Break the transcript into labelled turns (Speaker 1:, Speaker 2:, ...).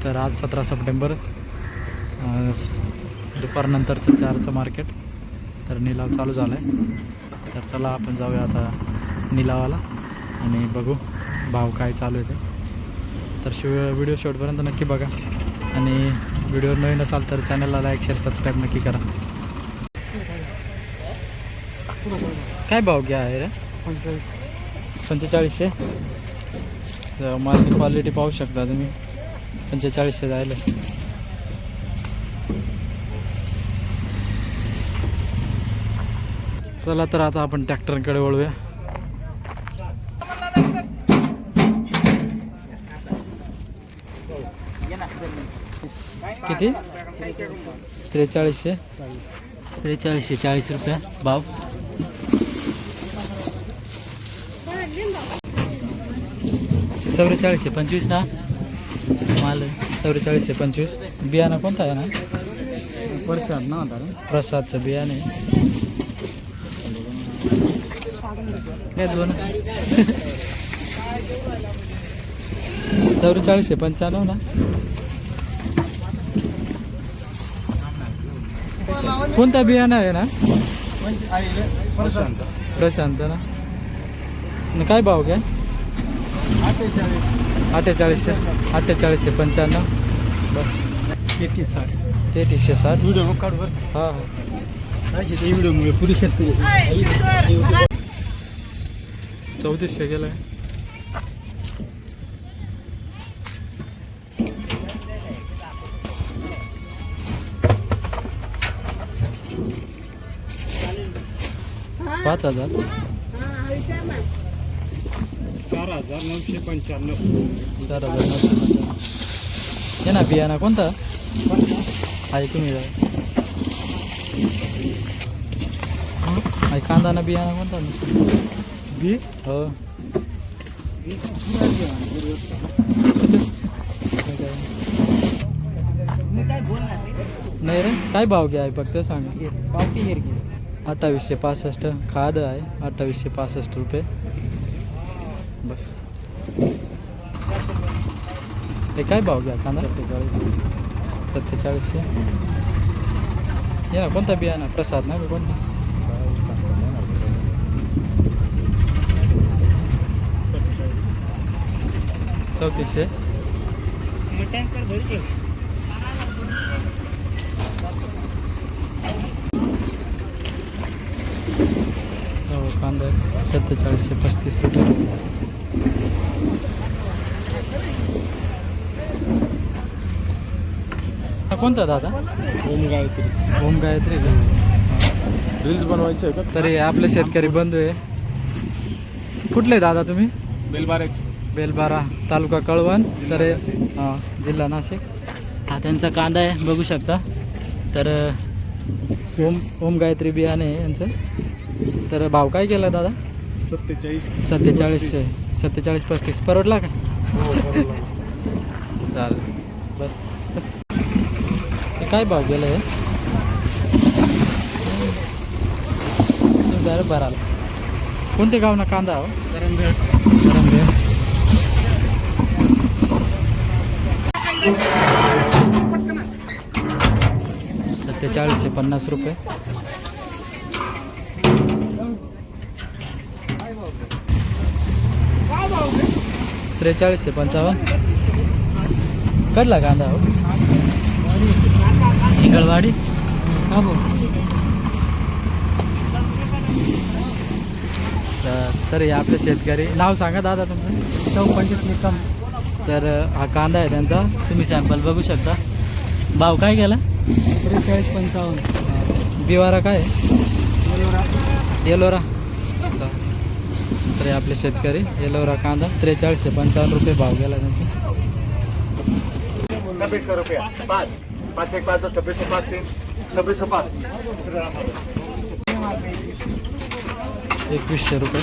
Speaker 1: तर आज 17 September दुपारनंतरचं 4चं market. तर निलाव चालू झाला आहे. तर चला आपण जाऊया आता निलावाला आणि बघू भाव काय चालू आहे ते. तर व्हिडिओ शेवटपर्यंत नक्की बघा आणि व्हिडिओ नवीन असाल तर चॅनलला लाईक शेअर सबस्क्राईब नक्की करा. काय भाव घ्या आहे रे? 4500. माझी क्वालिटी पाहू शकता तुम्ही. 4500 जायला. चला तर आता आपण ट्रॅक्टरकडे वळूया. किती? 4300. 40 रुपये भाव. 4425 ना माल. 4425. बियाणं कोणतं आहे ना?
Speaker 2: प्रसाद ना होता रे.
Speaker 1: प्रसादचं बियाणे हे दोन. 4495 ना. कोणता बियाणं आहे ना? प्रशांत ना. काय भाव घ्या? 4895 बस. 3360.
Speaker 2: व्हिडिओ काढू बरं.
Speaker 1: हां
Speaker 2: काय ते व्हिडिओमुळे पुरी शेतकरी
Speaker 1: 3400 गेलं. पाच
Speaker 2: 4995.
Speaker 1: 4995. हे ना बियाणा कोणता आहे? तुम्ही कांदा ना बियाणा कोणता? बी हो. नाही रे. काय भाव घ्या आहे फक्त सांगा. 2865 खाद आहे. 2865 रुपये बस. ते काय भाव घ्या कांदा? 4700. हे ना कोणता बियाणा? प्रसाद ना कोणता? 3400. हो कांदा 4735 रुपये. कोणता दादा? ओम गायत्री.
Speaker 2: रील्स बनवायचं आहे का?
Speaker 1: तरी आपले शेतकरी बंधू आहे. कुठले दादा तुम्ही? बेलबारा तालुका कळवण. तर जिल्हा नाशिक. हा त्यांचा कांदा आहे बघू शकता. तर ओम गायत्री बियाणे आहे यांचं. तर भाव काय केला दादा? 4735. परवडला का? चालेल बस. ते काय भाव गेलं आहे? बरं. कोणते गाव ना कांदा हो? करंबे. 4750 रुपये. त्रेचाळीसशे 55 कडला कांदा हो. चिंगळवाडी. हा भाऊ. तर हे आपले शेतकरी. नाव सांगा दादा तुमचं?
Speaker 2: 25 निकम.
Speaker 1: तर हा कांदा आहे त्यांचा. तुम्ही सॅम्पल बघू शकता. भाव काय गेला?
Speaker 2: 4355.
Speaker 1: बिवारा काय? येलोरा. तर हे आपले शेतकरी. येलोरा कांदा 4355 रुपये भाव गेला त्यांचा.
Speaker 3: 2600 रुपये. 5 1 5 2 2605 3 2605.
Speaker 1: 2100 रुपये.